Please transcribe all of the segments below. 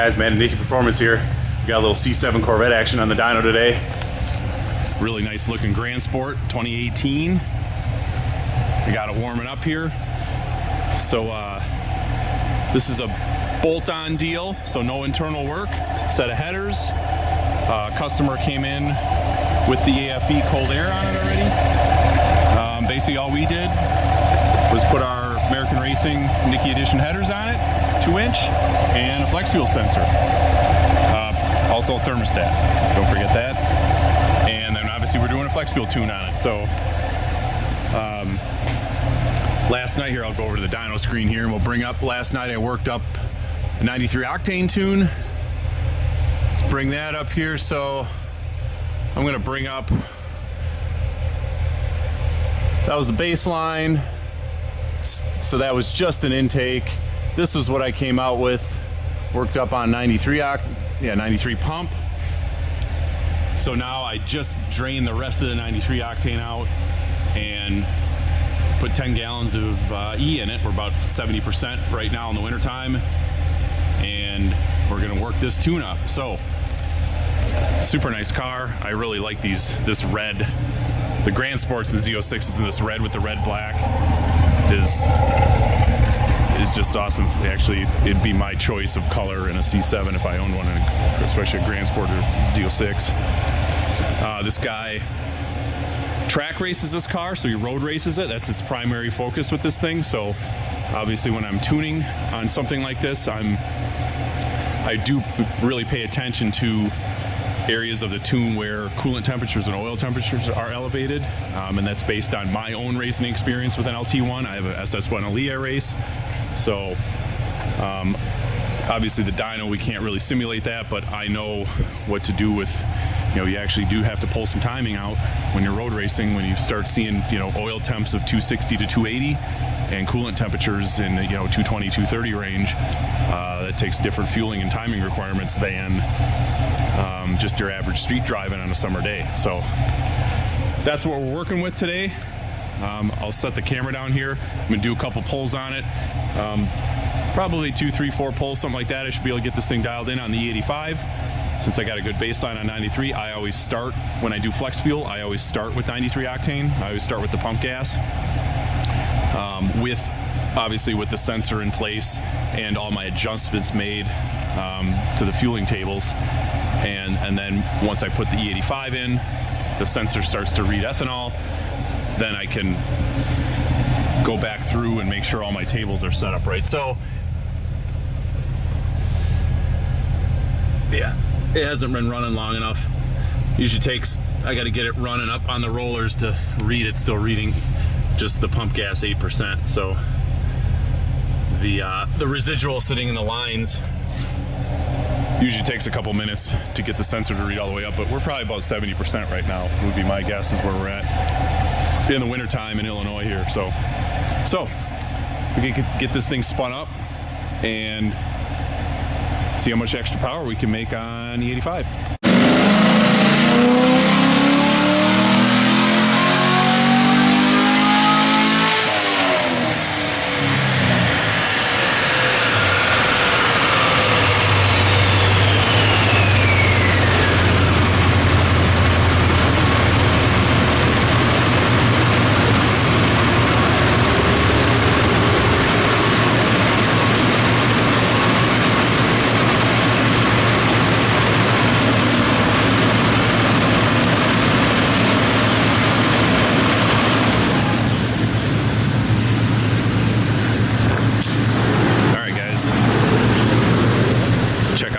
guys, man, Nickey Performance here. We got a little C7 Corvette action on the dyno today. Really nice looking Grand Sport 2018. We got it warming up here. So this is a bolt-on deal, so no internal work, set of headers. Customer came in with the AFE cold air on it already. Basically all we did was put our American Racing Nickey Edition headers on it, 2-inch, and a flex fuel sensor. Also a thermostat, don't forget that. And then obviously we're doing a flex fuel tune on it. So last night here, I'll go over to the dyno screen here and we'll bring up, last night I worked up a 93 octane tune. Let's bring that up here. So I'm gonna bring up, that was the baseline. So that was just an intake. This is what I came out with, worked up on 93 pump. So now I just drained the rest of the 93 octane out and put 10 gallons of E in it. We're about 70% right now in the wintertime. And we're gonna work this tune up. So, super nice car. I really like this red. The Grand Sports and Z06 is in this red with the red black. Is just awesome. Actually, it'd be my choice of color in a C7 if I owned one, especially a Grand Sport or Z06. This guy track races this car, so he road races it. That's its primary focus with this thing. So obviously when I'm tuning on something like this, I do really pay attention to areas of the tune where coolant temperatures and oil temperatures are elevated, and that's based on my own racing experience with an LT1. I have a SS1 LE I race, so obviously the dyno, we can't really simulate that, but I know what to do with, you actually do have to pull some timing out when you're road racing, when you start seeing, oil temps of 260 to 280 and coolant temperatures in the, 220, 230 range. That takes different fueling and timing requirements than just your average street driving on a summer day. So that's what we're working with today. I'll set the camera down here. I'm gonna do a couple pulls on it. Probably 2, 3, 4 pulls, something like that. I should be able to get this thing dialed in on the E85. Since I got a good baseline on 93, I always start, when I do flex fuel, I always start with 93 octane. I always start with the pump gas. Obviously with the sensor in place and all my adjustments made to the fueling tables. And then once I put the E85 in, the sensor starts to read ethanol, then I can go back through and make sure all my tables are set up right. So, yeah, it hasn't been running long enough. Usually takes, I gotta get it running up on the rollers to read it, still reading just the pump gas 8%. So the residual sitting in the lines usually takes a couple minutes to get the sensor to read all the way up, but we're probably about 70% right now, would be my guess, is where we're at in the wintertime in Illinois here. So we can get this thing spun up and see how much extra power we can make on the 85.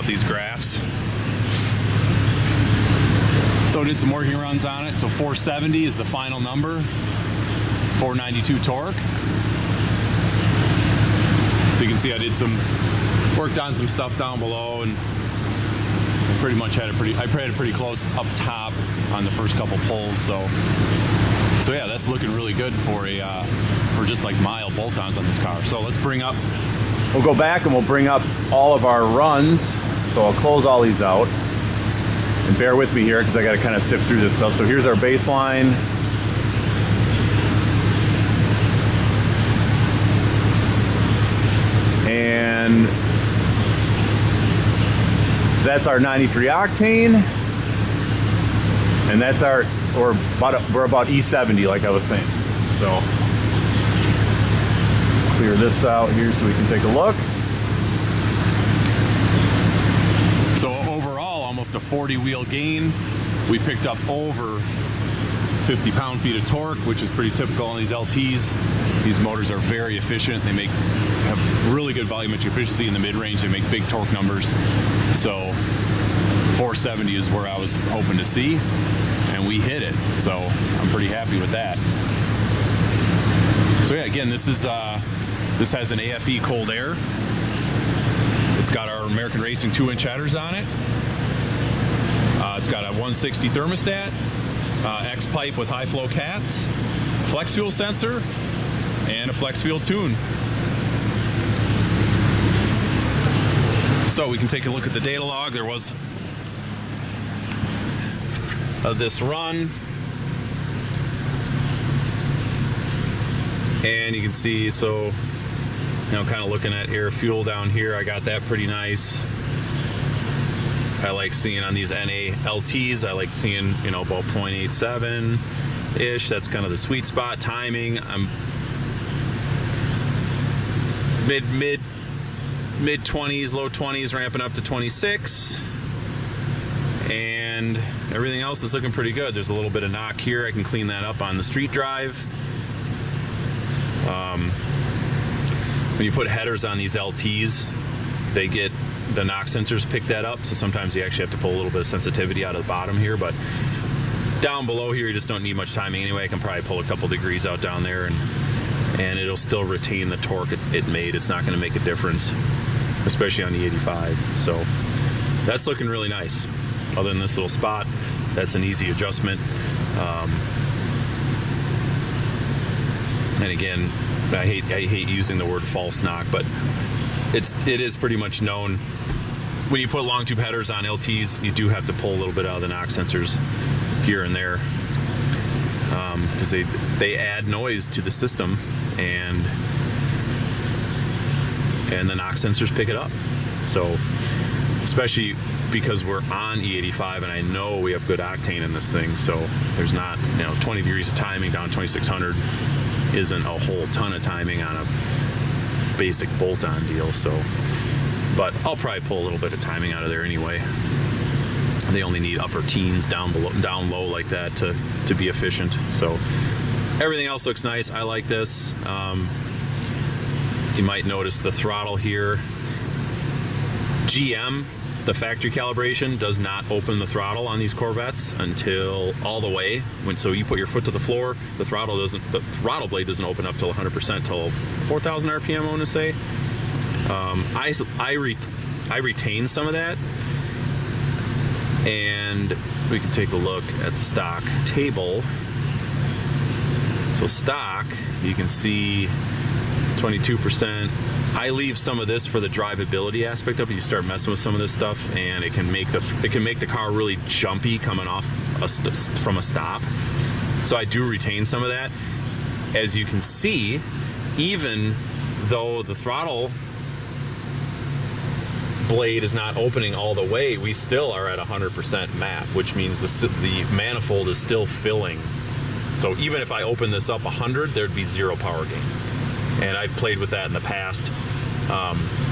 These graphs. So I did some working runs on it. So 470 is the final number, 492 torque. So you can see I did worked on some stuff down below, and pretty much had I had it pretty close up top on the first couple pulls. So yeah, that's looking really good for just like mild bolt-ons on this car. So we'll go back and we'll bring up all of our runs. So I'll close all these out, and bear with me here because I got to kind of sift through this stuff. So here's our baseline. And that's our 93 octane, and that's our, we're about E70, like I was saying. So clear this out here so we can take a look. So overall, almost a 40 wheel gain. We picked up over 50 pound-feet of torque, which is pretty typical on these LTs. These motors are very efficient. They have really good volumetric efficiency in the mid-range. They make big torque numbers. So 470 is where I was hoping to see, and we hit it. So I'm pretty happy with that. So yeah, again, this has an AFE cold air. It's got our American Racing 2-inch headers on it. It's got a 160 thermostat, X pipe with high flow cats, flex fuel sensor, and a flex fuel tune. So we can take a look at the data log. There was this run, and you can see, so, you know, kind of looking at air fuel down here, I got that pretty nice. I like seeing on these NA LTs, I like seeing, you know, about 0.87-ish. That's kind of the sweet spot. Timing, I'm mid 20s, low 20s, ramping up to 26. And everything else is looking pretty good. There's a little bit of knock here. I can clean that up on the street drive. When you put headers on these LTs, they get, the knock sensors pick that up, so sometimes you actually have to pull a little bit of sensitivity out of the bottom here, but down below here you just don't need much timing anyway. I can probably pull a couple degrees out down there, and it'll still retain the torque it made. It's not going to make a difference, especially on the 85. So that's looking really nice. Other than this little spot, that's an easy adjustment. And again, I hate using the word false knock, but it is pretty much known. When you put long tube headers on LTs, you do have to pull a little bit out of the knock sensors here and there, because they add noise to the system, and the knock sensors pick it up. So especially because we're on E85, and I know we have good octane in this thing, so there's not, you know, 20 degrees of timing down 2600 isn't a whole ton of timing on a basic bolt-on deal. So, but I'll probably pull a little bit of timing out of there anyway. They only need upper teens down low like that to be efficient. So everything else looks nice. I like this. You might notice the throttle here. GM, the factory calibration, does not open the throttle on these Corvettes until all the way. So you put your foot to the floor, the throttle blade doesn't open up till 100% till 4,000 RPM, I want to say. I retain some of that, and we can take a look at the stock table. So stock, you can see 22%. I leave some of this for the drivability aspect of it. You start messing with some of this stuff, and it can make the car really jumpy coming off from a stop. So I do retain some of that. As you can see, even though the throttle blade is not opening all the way, we still are at 100% map, which means the manifold is still filling. So even if I open this up 100, there'd be zero power gain. And I've played with that in the past.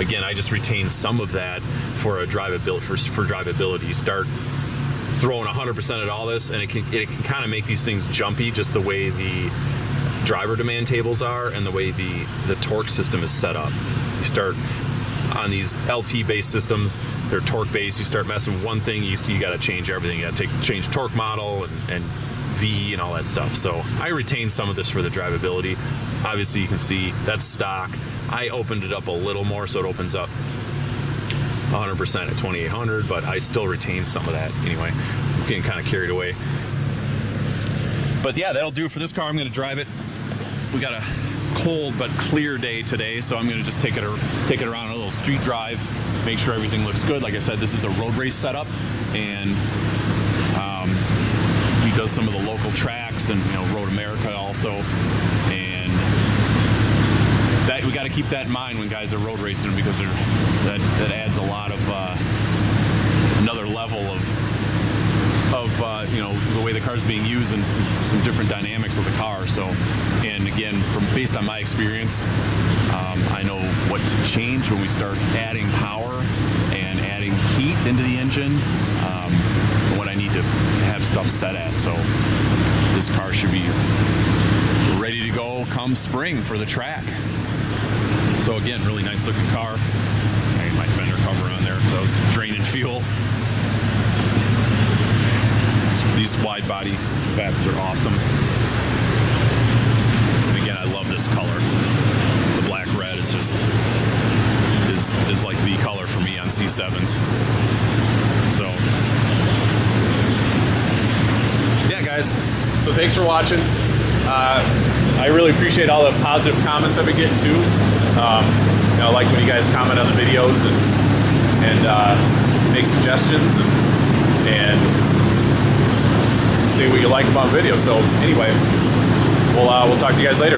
Again, I just retain some of that for drivability. You start throwing 100% at all this, and it can kind of make these things jumpy, just the way the driver demand tables are and the way the torque system is set up. You start on these LT-based systems, they're torque-based. You start messing with one thing, you got to change everything. You got to change torque model and V and all that stuff. So I retain some of this for the drivability. Obviously, you can see that's stock. I opened it up a little more, so it opens up 100% at 2800, but I still retain some of that anyway. I'm getting kind of carried away. But yeah, that'll do for this car. I'm going to drive it. We got a cold but clear day today, so I'm going to just take it around a little street drive, make sure everything looks good. Like I said, this is a road race setup, and he does some of the local tracks and, you know, Road America also, and that we got to keep that in mind when guys are road racing, because that adds a lot of another level of you know, the way the car's being used and some different dynamics of the car. So, and again, based on my experience, I know what to change when we start adding power and adding heat into the engine, and what I need to have stuff set at. So this car should be ready to go come spring for the track. So again, really nice looking car. I had my fender cover on there because I was draining fuel. These wide body Corvettes are awesome. And again, I love this color. The black red is just is like the color for me on C7s. So yeah, guys. So thanks for watching. I really appreciate all the positive comments I've been getting too. You know, I like when you guys comment on the videos and make suggestions and say what you like about videos. So anyway, we'll talk to you guys later.